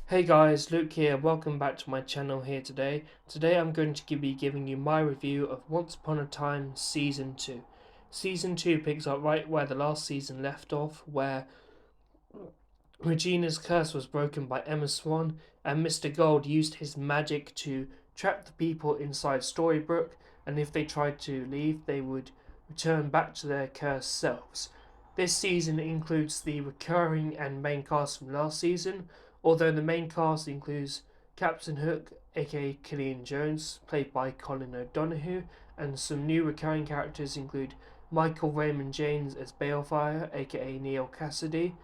Hey guys, Luke here. Welcome back to my channel here today. Today I'm going to be giving you my review of Once Upon a Time Season 2. Season 2 picks up right where the last season left off, where Regina's curse was broken by Emma Swan, and Mr. Gold used his magic to trap the people inside Storybrooke, and if they tried to leave, they would return back to their cursed selves. This season includes the recurring and main cast from last season, although the main cast includes Captain Hook, aka Killian Jones, played by Colin O'Donoghue, and some new recurring characters include Michael Raymond James as Balefire, aka Neil Cassidy.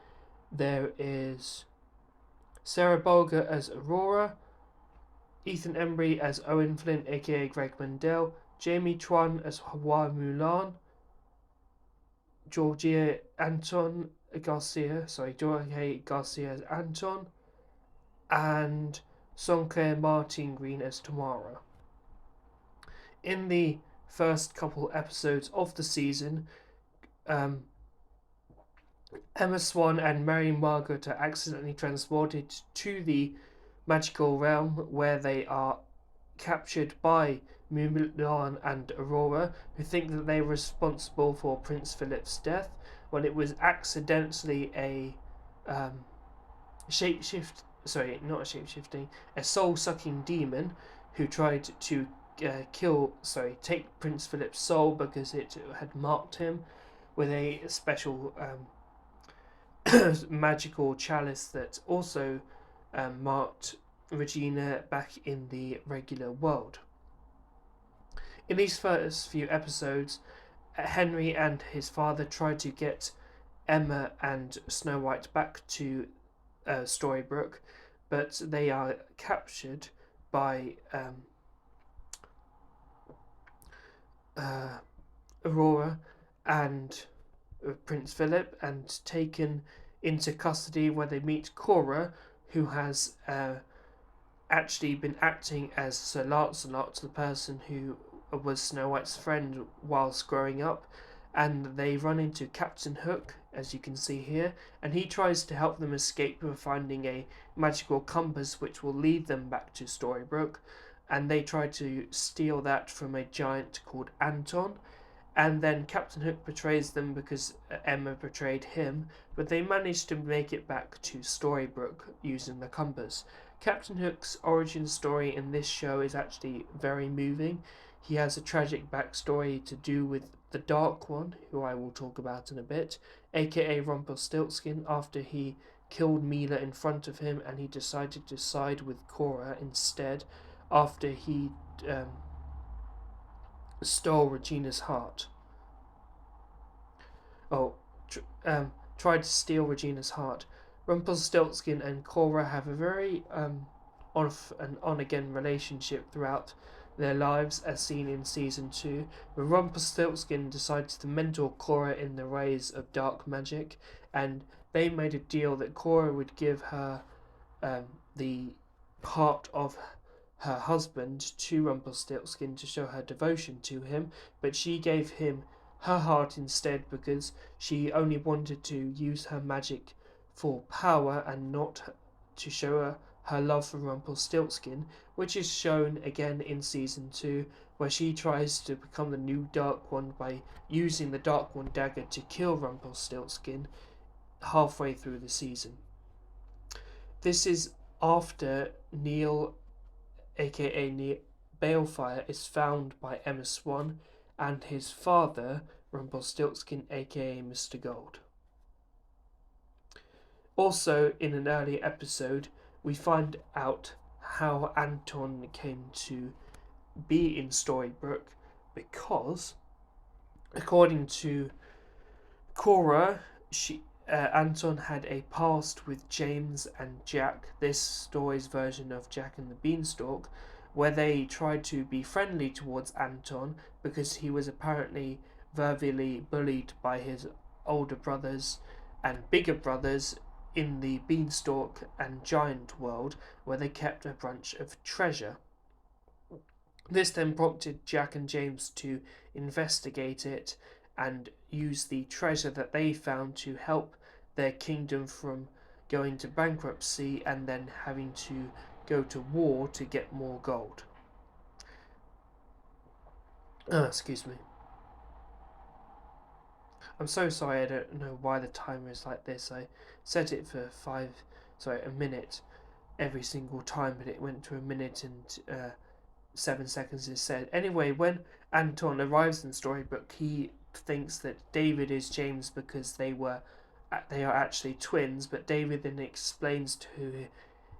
There is Sarah Bolger as Aurora, Ethan Embry as Owen Flint, aka Greg Mendel, Jamie Twan as Hua Mulan, Georgia Garcia as Anton, and Sonke Martin Green as Tamara. In the first couple episodes of the season, Emma Swan and Mary Margaret are accidentally transported to the magical realm where they are captured by Mulan and Aurora, who think that they were responsible for Prince Philip's death when it was accidentally a shapeshift sorry not a shapeshifting a soul-sucking demon who tried to take Prince Philip's soul because it had marked him with a special magical chalice that also marked Regina back in the regular world. In these first few episodes, Henry and his father try to get Emma and Snow White back to Storybrooke, but they are captured by Aurora and Prince Philip and taken into custody, where they meet Cora, who has actually been acting as Sir Lancelot, the person who was Snow White's friend whilst growing up, and they run into Captain Hook, as you can see here, and he tries to help them escape by finding a magical compass which will lead them back to Storybrooke, and they try to steal that from a giant called Anton, and then Captain Hook betrays them because Emma betrayed him, but they manage to make it back to Storybrooke using the compass. Captain Hook's origin story in this show is actually very moving. He has a tragic backstory to do with the Dark One, who I will talk about in a bit, aka Rumpelstiltskin, after he killed Mila in front of him and he decided to side with Cora instead after he stole Regina's heart. Oh, tried to steal Regina's heart. Rumpelstiltskin and Cora have a very off and on again relationship throughout their lives, as seen in season 2, where Rumpelstiltskin decides to mentor Cora in the ways of dark magic, and they made a deal that Cora would give her the heart of her husband to Rumpelstiltskin to show her devotion to him, but she gave him her heart instead because she only wanted to use her magic for power and not to show her love for Rumpelstiltskin, which is shown again in season 2, where she tries to become the new Dark One by using the Dark One dagger to kill Rumpelstiltskin halfway through the season. This is after Neil, aka Balefire, is found by Emma Swan and his father, Rumpelstiltskin, aka Mr. Gold. Also, in an earlier episode, we find out how Anton came to be in Storybrooke because, according to Cora, Anton had a past with James and Jack, this story's version of Jack and the Beanstalk, where they tried to be friendly towards Anton because he was apparently verbally bullied by his older brothers and bigger brothers in the Beanstalk and Giant world, where they kept a bunch of treasure. This then prompted Jack and James to investigate it and use the treasure that they found to help their kingdom from going to bankruptcy and then having to go to war to get more gold. Excuse me. I'm so sorry, I don't know why the timer is like this. I set it for a minute every single time, but it went to a minute and 7 seconds instead. Anyway, when Anton arrives in Storybook, he thinks that David is James because they are actually twins, but David then explains to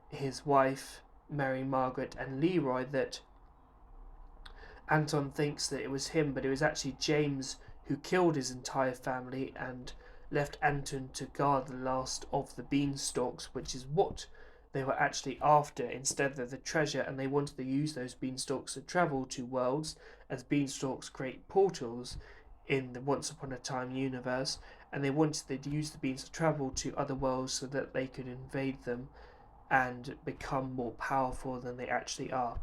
his wife, Mary Margaret, and Leroy that Anton thinks that it was him, but it was actually James who killed his entire family and left Anton to guard the last of the beanstalks, which is what they were actually after instead of the treasure, and they wanted to use those beanstalks to travel to worlds, as beanstalks create portals in the Once Upon a Time universe, and they wanted to use the beans to travel to other worlds so that they could invade them and become more powerful than they actually are.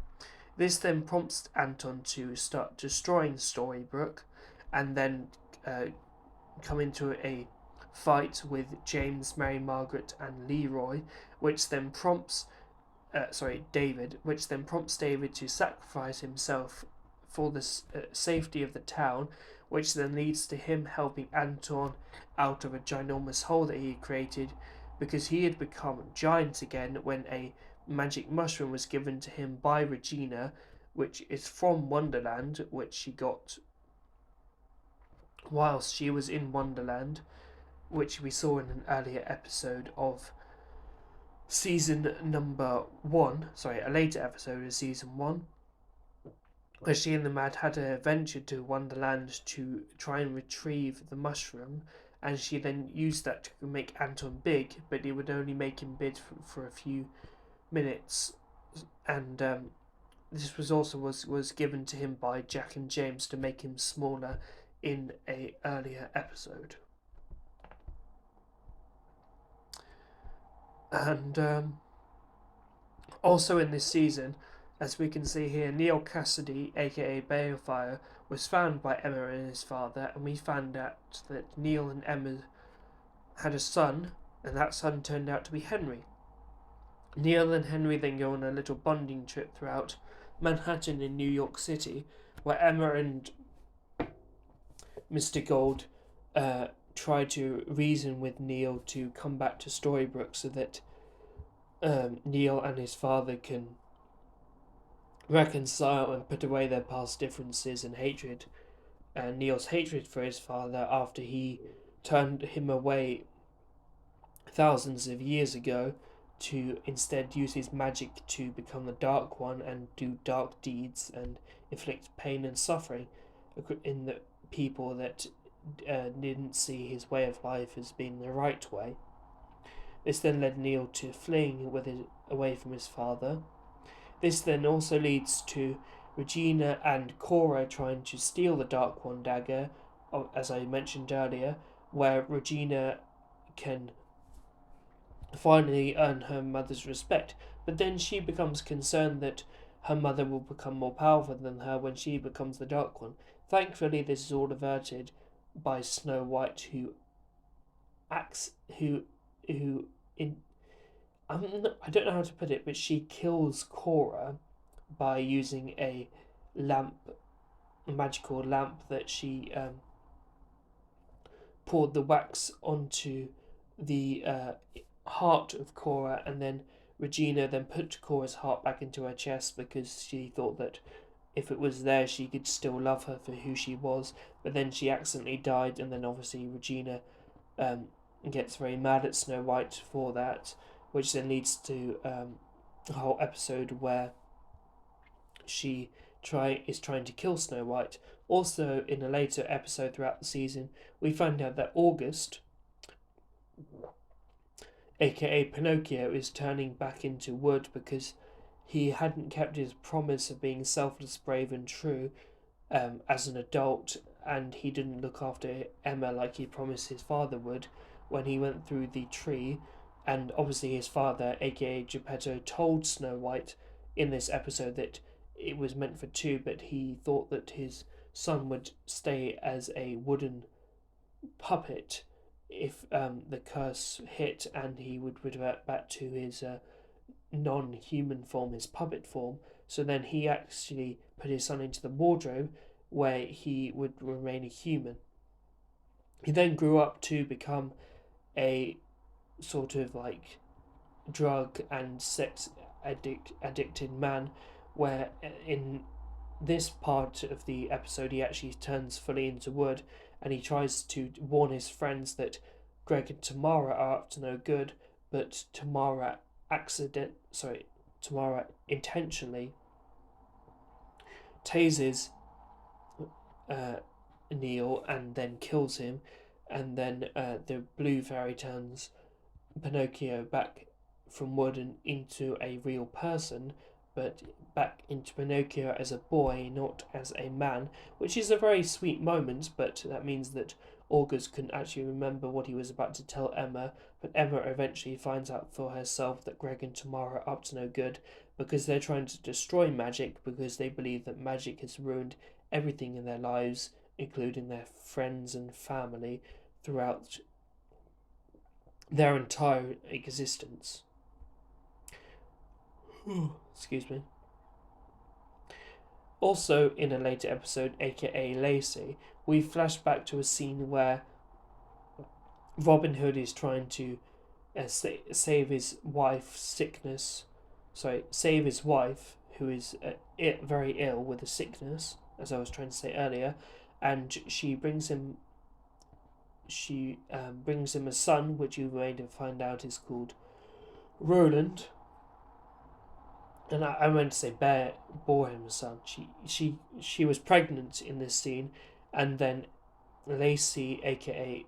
This then prompts Anton to start destroying Storybrooke and then come into a fight with James, Mary Margaret, and Leroy, which then prompts David, which then prompts David to sacrifice himself for the safety of the town, which then leads to him helping Anton out of a ginormous hole that he created, because he had become giant again when a magic mushroom was given to him by Regina, which is from Wonderland, which she got whilst she was in Wonderland, which we saw in an earlier episode of season number 1, a later episode of season 1, where she and the Mad Hatter ventured to Wonderland to try and retrieve the mushroom, and she then used that to make Anton big, but it would only make him big for a few minutes, and this was given to him by Jack and James to make him smaller in a earlier episode. And also in this season, as we can see here, Neil Cassidy, aka Balefire, was found by Emma and his father, and we found out that Neil and Emma had a son, and that son turned out to be Henry. Neil and Henry then go on a little bonding trip throughout Manhattan in New York City, where Emma and Mr. Gold try to reason with Neil to come back to Storybrooke so that Neil and his father can reconcile and put away their past differences and hatred. And Neil's hatred for his father after he turned him away thousands of years ago to instead use his magic to become the Dark One and do dark deeds and inflict pain and suffering in the people that didn't see his way of life as being the right way. This then led Neil to fleeing away from his father. This then also leads to Regina and Cora trying to steal the Dark One dagger, as I mentioned earlier, where Regina can finally earn her mother's respect, but then she becomes concerned that her mother will become more powerful than her when she becomes the Dark One. Thankfully, this is all averted by Snow White, I don't know how to put it, but she kills Cora by using a magical lamp that she poured the wax onto the heart of Cora, and then Regina then put Cora's heart back into her chest because she thought that if it was there she could still love her for who she was, but then she accidentally died, and then obviously Regina gets very mad at Snow White for that, which then leads to a whole episode where she is trying to kill Snow White. Also, in a later episode throughout the season, we find out that August, aka Pinocchio, is turning back into wood because he hadn't kept his promise of being selfless, brave and true as an adult, and he didn't look after Emma like he promised his father would when he went through the tree. And obviously his father, aka Geppetto, told Snow White in this episode that it was meant for two, but he thought that his son would stay as a wooden puppet if the curse hit, and he would revert back to his non-human form, his puppet form. So then he actually put his son into the wardrobe where he would remain a human. He then grew up to become a sort of like drug and sex addicted man, where in this part of the episode he actually turns fully into wood, and he tries to warn his friends that Greg and Tamara are up to no good, but Tamara intentionally tases uh, Neil and then kills him, and then the blue fairy turns Pinocchio back from wood and into a real person, but back into Pinocchio as a boy, not as a man, which is a very sweet moment, but that means that August couldn't actually remember what he was about to tell Emma, but Emma eventually finds out for herself that Greg and Tamara are up to no good because they're trying to destroy magic because they believe that magic has ruined everything in their lives, including their friends and family, throughout their entire existence. Excuse me. Also, in a later episode, aka Lacey, we flash back to a scene where Robin Hood is trying to save his wife's sickness. Sorry, save his wife, who is very ill with a sickness, as I was trying to say earlier, and she brings him a son, which you later find out is called Roland. And I meant to say bore him a son. She was pregnant in this scene, and then Lacey, aka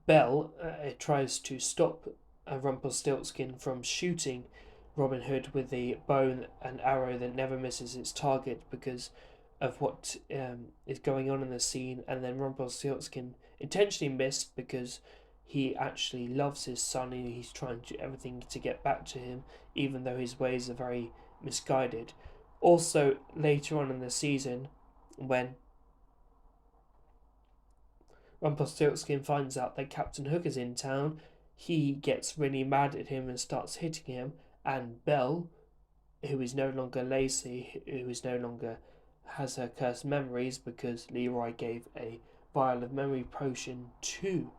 Belle, tries to stop Rumpelstiltskin from shooting Robin Hood with a bow and arrow that never misses its target because of what is going on in the scene, and then Rumpelstiltskin intentionally missed because he actually loves his son and he's trying to everything to get back to him, even though his ways are very misguided. Also, later on in the season, when Rumpelstiltskin finds out that Captain Hook is in town, he gets really mad at him and starts hitting him, and Belle, who is no longer Lacey, who is no longer has her cursed memories because Leroy gave a vial of memory potion to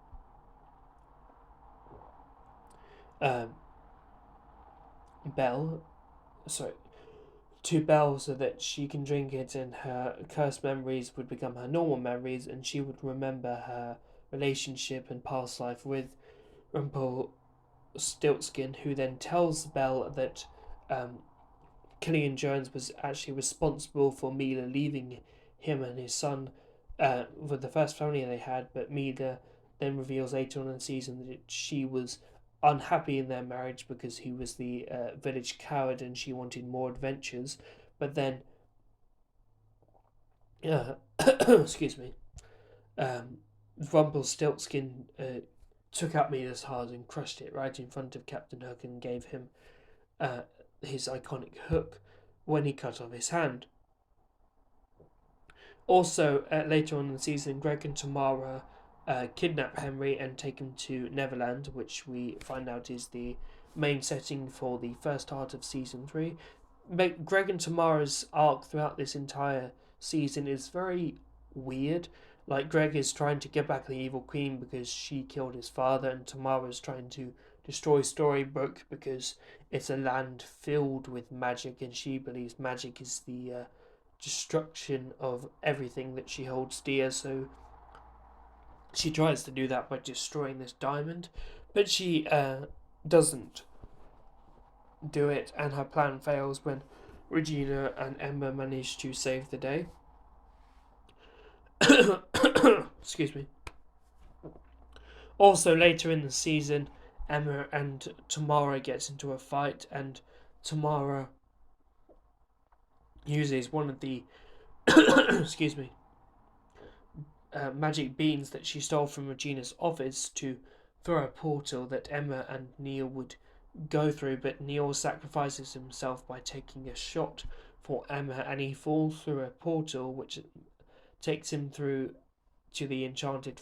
um, Belle, sorry, to Belle so that she can drink it and her cursed memories would become her normal memories and she would remember her relationship and past life with Rumpelstiltskin, who then tells Belle that Killian Jones was actually responsible for Mila leaving him and his son with the first family they had, but Mila then reveals later on in the season that she was unhappy in their marriage because he was the village coward and she wanted more adventures. But then, excuse me, Rumpelstiltskin took out Mila's heart and crushed it right in front of Captain Hook and gave him uh, his iconic hook when he cut off his hand. Also, later on in the season, Greg and Tamara kidnap Henry and take him to Neverland, which we find out is the main setting for the first part of season 3. Greg and Tamara's arc throughout this entire season is very weird. Like, Greg is trying to get back the evil queen because she killed his father, and Tamara is trying to destroy Storybrooke because it's a land filled with magic, and she believes magic is the destruction of everything that she holds dear. So she tries to do that by destroying this diamond, but she doesn't do it, and her plan fails when Regina and Emma manage to save the day. Excuse me. Also, later in the season, Emma and Tamara gets into a fight, and Tamara uses one of the excuse me magic beans that she stole from Regina's office to throw a portal that Emma and Neil would go through, but Neil sacrifices himself by taking a shot for Emma and he falls through a portal which takes him through to the enchanted